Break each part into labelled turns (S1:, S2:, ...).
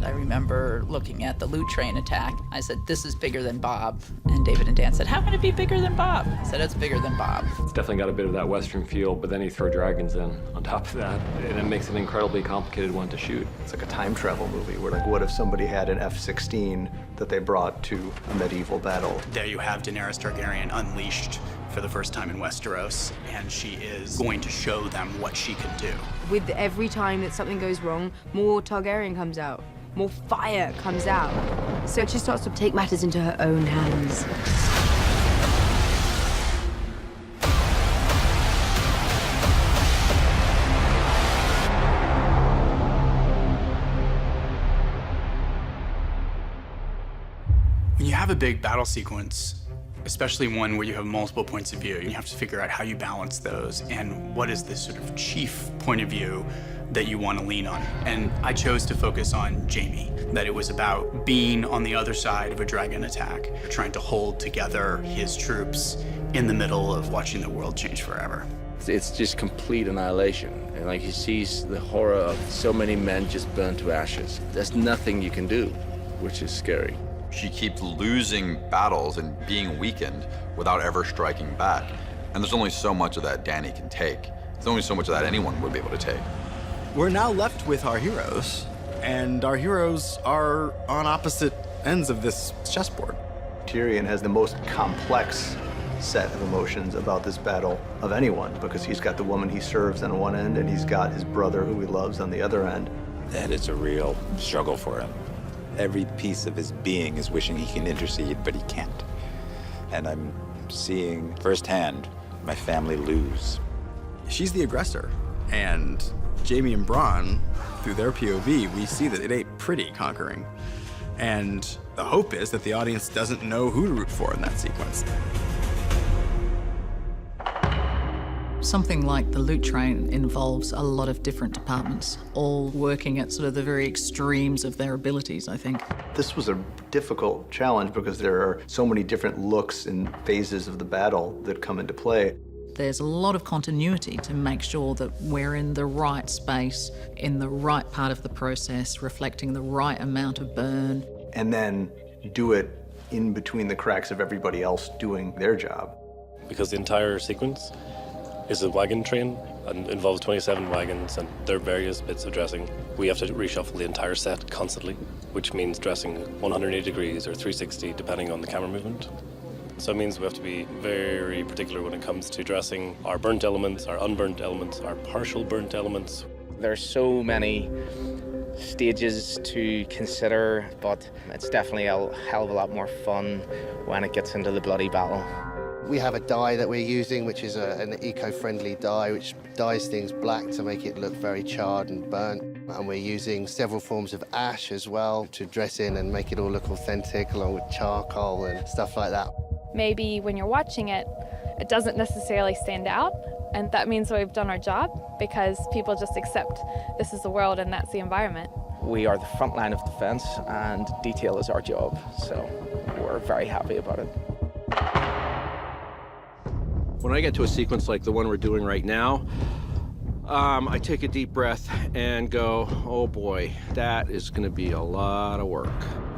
S1: I remember looking at the loot train attack. I said, this is bigger than Bob. And David and Dan said, how can it be bigger than Bob? I said, it's bigger than Bob.
S2: It's definitely got a bit of that Western feel, but then you throw dragons in on top of that, and it makes an incredibly complicated one to shoot.
S3: It's like a time travel movie where, like, what if somebody had an F-16 that they brought to a medieval battle?
S4: There you have Daenerys Targaryen unleashed for the first time in Westeros, and she is going to show them what she can do.
S5: With every time that something goes wrong, more Targaryen comes out, more fire comes out. So she starts to take matters into her own hands.
S4: When you have a big battle sequence, especially one where you have multiple points of view, you have to figure out how you balance those and what is the sort of chief point of view that you want to lean on. And I chose to focus on Jaime, that it was about being on the other side of a dragon attack, trying to hold together his troops in the middle of watching the world change forever.
S6: It's just complete annihilation. And like he sees the horror of so many men just burned to ashes. There's nothing you can do, which is scary.
S7: She keeps losing battles and being weakened without ever striking back. And there's only so much of that Dany can take. There's only so much of that anyone would be able to take.
S8: We're now left with our heroes, and our heroes are on opposite ends of this chessboard.
S3: Tyrion has the most complex set of emotions about this battle of anyone, because he's got the woman he serves on one end, and he's got his brother who he loves on the other end.
S9: That is a real struggle for him. Every piece of his being is wishing he can intercede, but he can't. And I'm seeing firsthand my family lose.
S8: She's the aggressor, and Jaime and Bronn, through their POV, we see that it ain't pretty conquering. And the hope is that the audience doesn't know who to root for in that sequence.
S1: Something like the loot train involves a lot of different departments, all working at sort of the very extremes of their abilities, I think.
S3: This was a difficult challenge because there are so many different looks and phases of the battle that come into play.
S1: There's a lot of continuity to make sure that we're in the right space, in the right part of the process, reflecting the right amount of burn.
S3: And then do it in between the cracks of everybody else doing their job.
S10: Because the entire sequence is a wagon train and involves 27 wagons and their various bits of dressing. We have to reshuffle the entire set constantly, which means dressing 180 degrees or 360 depending on the camera movement. So it means we have to be very particular when it comes to dressing our burnt elements, our unburnt elements, our partial burnt elements.
S11: There are so many stages to consider, but it's definitely a hell of a lot more fun when it gets into the bloody battle.
S12: We have a dye that we're using, which is an eco-friendly dye, which dyes things black to make it look very charred and burnt. And we're using several forms of ash as well to dress in and make it all look authentic, along with charcoal and stuff like that.
S13: Maybe when you're watching it, it doesn't necessarily stand out, and that means we've done our job because people just accept this is the world and that's the environment.
S11: We are the front line of defense, and detail is our job, so we're very happy about it.
S14: When I get to a sequence like the one we're doing right now, I take a deep breath and go, oh boy, that is going to be a lot of work.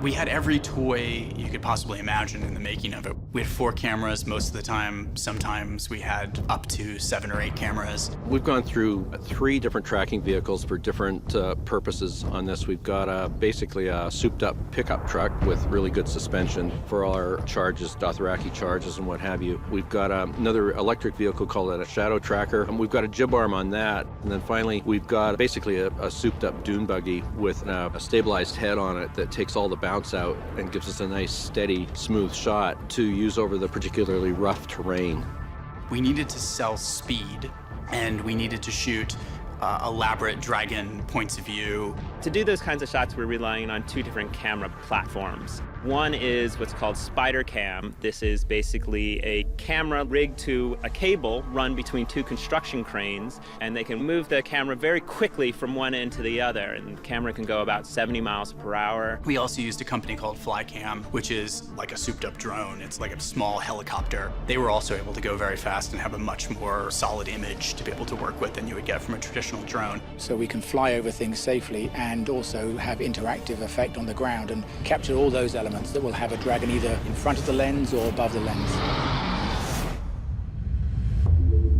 S4: We had every toy you could possibly imagine in the making of it. We had 4 cameras most of the time. Sometimes we had up to 7 or 8 cameras.
S14: We've gone through 3 different tracking vehicles for different purposes on this. We've got basically a souped-up pickup truck with really good suspension for all our charges, Dothraki charges and what have you. We've got another electric vehicle called a shadow tracker, and we've got a jib arm on that. And then finally, we've got basically a souped-up dune buggy with a stabilized head on it that takes all the bounce out and gives us a nice, steady, smooth shot to use over the particularly rough terrain.
S4: We needed to sell speed, and we needed to shoot elaborate dragon points of view.
S15: To do those kinds of shots, we're relying on 2 different camera platforms. One is what's called spider cam. This is basically a camera rigged to a cable run between two construction cranes, and they can move the camera very quickly from one end to the other, and the camera can go about 70 miles per hour.
S4: We also used a company called Flycam, which is like a souped-up drone. It's like a small helicopter. They were also able to go very fast and have a much more solid image to be able to work with than you would get from a traditional drone.
S16: So we can fly over things safely and also have interactive effect on the ground and capture all those elements that will have a dragon either in front of the lens or above the lens.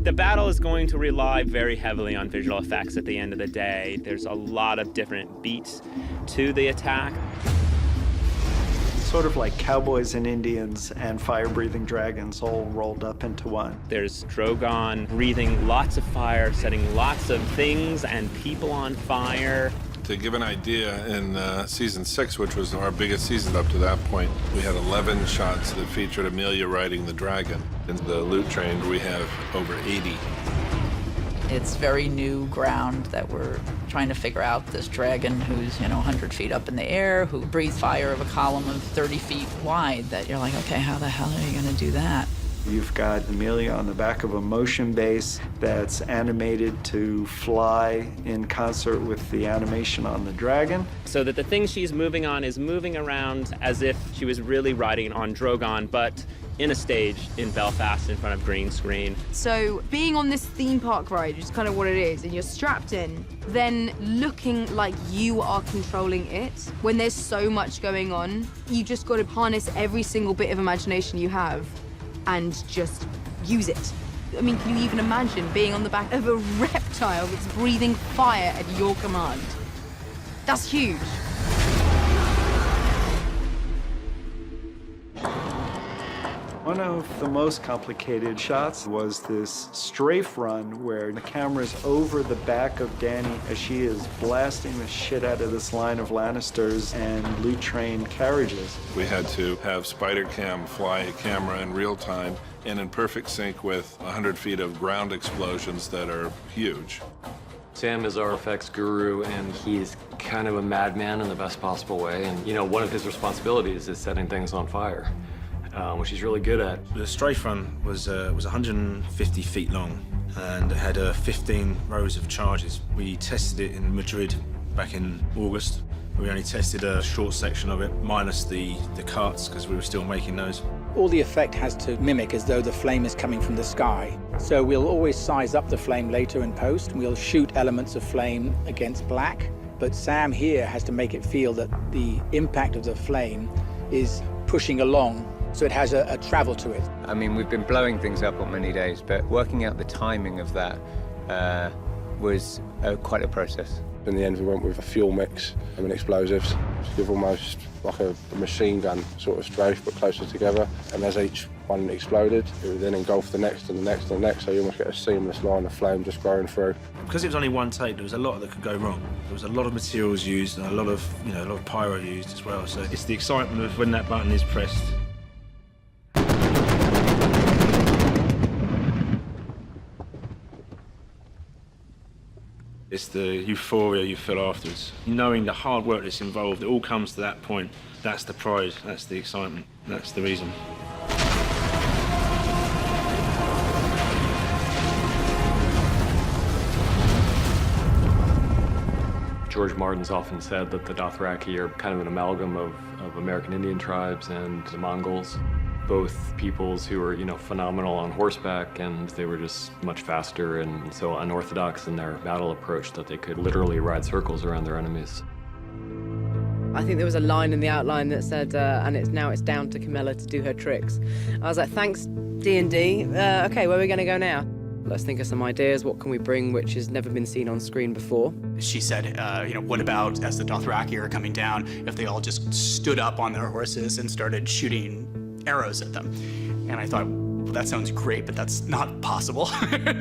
S15: The battle is going to rely very heavily on visual effects at the end of the day. There's a lot of different beats to the attack.
S17: Sort of like cowboys and Indians and fire-breathing dragons all rolled up into one.
S15: There's Drogon breathing lots of fire, setting lots of things and people on fire.
S18: To give an idea, in season 6, which was our biggest season up to that point, we had 11 shots that featured Amelia riding the dragon. In the loot train, we have over 80.
S19: It's very new ground that we're trying to figure out. This dragon who's, 100 feet up in the air, who breathes fire of a column of 30 feet wide, that you're like, okay, how the hell are you gonna do that?
S17: You've got Amelia on the back of a motion base that's animated to fly in concert with the animation on the dragon.
S15: So that the thing she's moving on is moving around as if she was really riding on Drogon, but in a stage in Belfast in front of green screen.
S5: So being on this theme park ride, which is kind of what it is, and you're strapped in, then looking like you are controlling it, when there's so much going on, you just got to harness every single bit of imagination you have and just use it. I mean, can you even imagine being on the back of a reptile that's breathing fire at your command? That's huge.
S17: One of the most complicated shots was this strafe run where the camera's over the back of Dany as she is blasting the shit out of this line of Lannisters and loot train carriages.
S18: We had to have Spider Cam fly a camera in real time and in perfect sync with 100 feet of ground explosions that are huge.
S2: Sam is our effects guru, and he's kind of a madman in the best possible way. And, one of his responsibilities is setting things on fire. Which he's really good at.
S20: The strafe run was 150 feet long, and it had 15 rows of charges. We tested it in Madrid back in August. We only tested a short section of it, minus the carts, because we were still making those.
S16: All the effect has to mimic as though the flame is coming from the sky. So we'll always size up the flame later in post. We'll shoot elements of flame against black, but Sam here has to make it feel that the impact of the flame is pushing along, so it has a travel to it.
S21: I mean, we've been blowing things up on many days, but working out the timing of that was quite a process.
S22: In the end, we went with a fuel mix and explosives to give almost like a machine gun sort of strafe, but closer together. And as each one exploded, it would then engulf the next and the next and the next, so you almost get a seamless line of flame just going through.
S20: Because it was only one take, there was a lot that could go wrong. There was a lot of materials used and a lot of pyro used as well. So it's the excitement of when that button is pressed. It's the euphoria you feel afterwards. Knowing the hard work that's involved, it all comes to that point. That's the pride, that's the excitement, that's the reason.
S2: George Martin's often said that the Dothraki are kind of an amalgam of American Indian tribes and the Mongols. Both peoples who were, phenomenal on horseback, and they were just much faster and so unorthodox in their battle approach that they could literally ride circles around their enemies.
S23: I think there was a line in the outline that said, and it's down to Camilla to do her tricks. I was like, thanks, D&D. Okay, where are we going to go now? Let's think of some ideas. What can we bring which has never been seen on screen before?
S4: She said, what about as the Dothraki are coming down, if they all just stood up on their horses and started shooting arrows at them? And I thought, That sounds great, but that's not possible.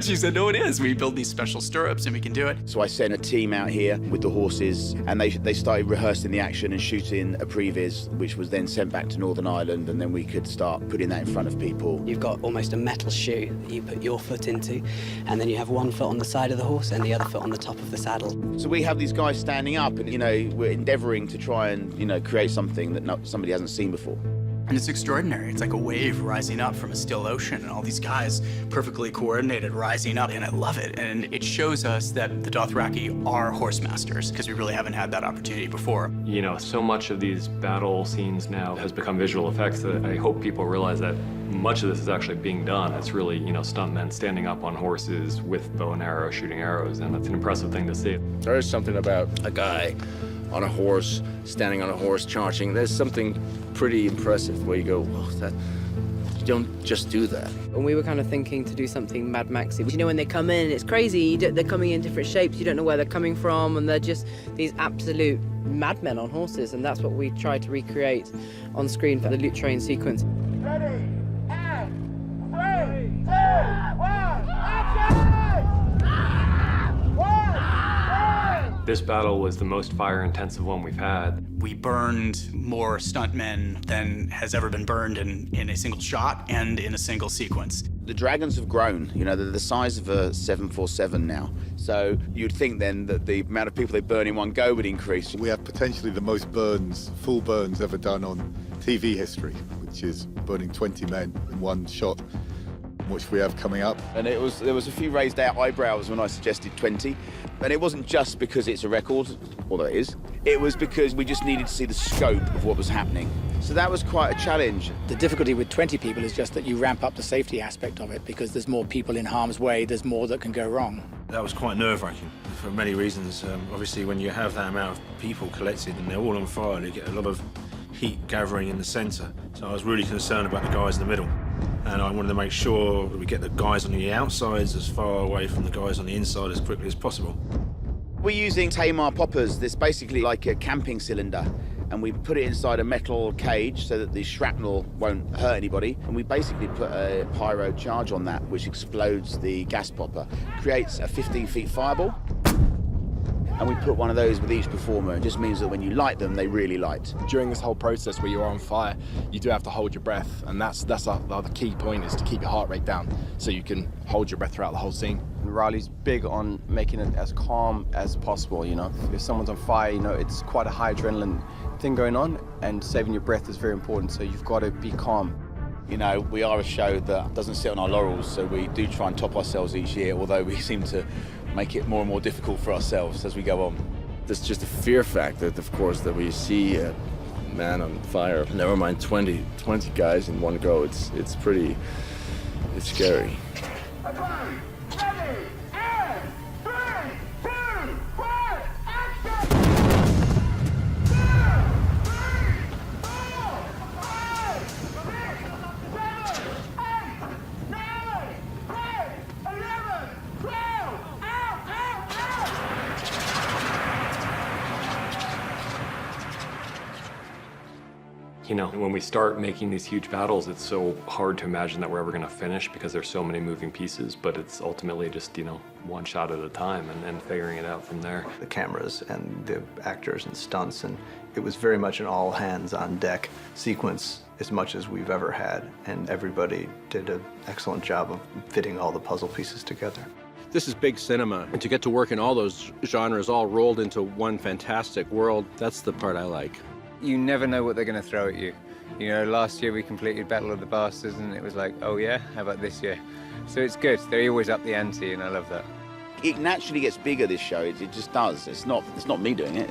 S4: She said, no, it is. We build these special stirrups and we can do it.
S6: So I sent a team out here with the horses, and they started rehearsing the action and shooting a previs, which was then sent back to Northern Ireland, and then we could start putting that in front of people.
S7: You've got almost a metal shoe that you put your foot into, and then you have one foot on the side of the horse and the other foot on the top of the saddle.
S6: So we have these guys standing up, and we're endeavouring to try and create something that somebody hasn't seen before.
S4: And it's extraordinary. It's like a wave rising up from a still ocean, and all these guys perfectly coordinated rising up, and I love it. And it shows us that the Dothraki are horse masters, because we really haven't had that opportunity before.
S2: So much of these battle scenes now has become visual effects that I hope people realize that much of this is actually being done. It's really, stuntmen standing up on horses with bow and arrow, shooting arrows, and that's an impressive thing to see.
S22: There is something about a guy on a horse, standing on a horse, charging. There's something pretty impressive where you go, you don't just do that.
S23: And we were kind of thinking to do something Mad Maxy. When they come in, it's crazy. They're coming in different shapes. You don't know where they're coming from, and they're just these absolute madmen on horses. And that's what we tried to recreate on screen for the loot train sequence.
S9: Ready, and 3, 2, 1, action!
S2: This battle was the most fire-intensive one we've had.
S4: We burned more stuntmen than has ever been burned in a single shot and in a single sequence.
S6: The dragons have grown. They're the size of a 747 now. So you'd think then that the amount of people they burn in one go would increase.
S24: We have potentially the most burns, full burns ever done on TV history, which is burning 20 men in one shot, which we have coming up.
S6: And there was a few raised out eyebrows when I suggested 20. And it wasn't just because it's a record, although it is. It was because we just needed to see the scope of what was happening. So that was quite a challenge.
S16: The difficulty with 20 people is just that you ramp up the safety aspect of it, because there's more people in harm's way, there's more that can go wrong.
S20: That was quite nerve-wracking for many reasons. Obviously, when you have that amount of people collected and they're all on fire, you get a lot of heat gathering in the center. So I was really concerned about the guys in the middle. And I wanted to make sure that we get the guys on the outsides as far away from the guys on the inside as quickly as possible.
S6: We're using Tamar poppers. There's basically like a camping cylinder, and we put it inside a metal cage so that the shrapnel won't hurt anybody. And we basically put a pyro charge on that, which explodes the gas popper, creates a 15-feet fireball. And we put one of those with each performer. It just means that when you light them, they really light.
S25: During this whole process where you're on fire, you do have to hold your breath, and that's the key point, is to keep your heart rate down so you can hold your breath throughout the whole scene.
S26: Riley's big on making it as calm as possible, If someone's on fire, it's quite a high adrenaline thing going on, and saving your breath is very important, so you've got to be calm.
S6: We are a show that doesn't sit on our laurels, so we do try and top ourselves each year, although we seem to make it more and more difficult for ourselves as we go on.
S22: There's just a fear factor, of course, that we see a man on fire. Never mind 20 guys in one go. It's scary.
S2: When we start making these huge battles, it's so hard to imagine that we're ever going to finish because there's so many moving pieces, but it's ultimately just, one shot at a time and figuring it out from there.
S3: The cameras and the actors and stunts, and it was very much an all hands on deck sequence as much as we've ever had, and everybody did an excellent job of fitting all the puzzle pieces together.
S14: This is big cinema, and to get to work in all those genres all rolled into one fantastic world, that's the part I like.
S21: You never know what they're going to throw at you. Last year we completed Battle of the Bastards, and it was like, oh yeah, how about this year? So it's good. They always up the ante, and I love that.
S6: It naturally gets bigger, this show. It just does. It's not me doing it.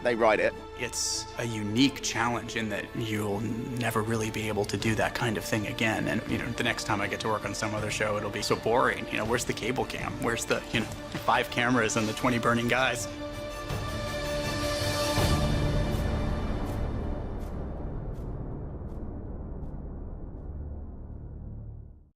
S6: They write it.
S4: It's a unique challenge in that you'll never really be able to do that kind of thing again. And, the next time I get to work on some other show, it'll be so boring. Where's the cable cam? Where's the, 5 cameras and the 20 burning guys?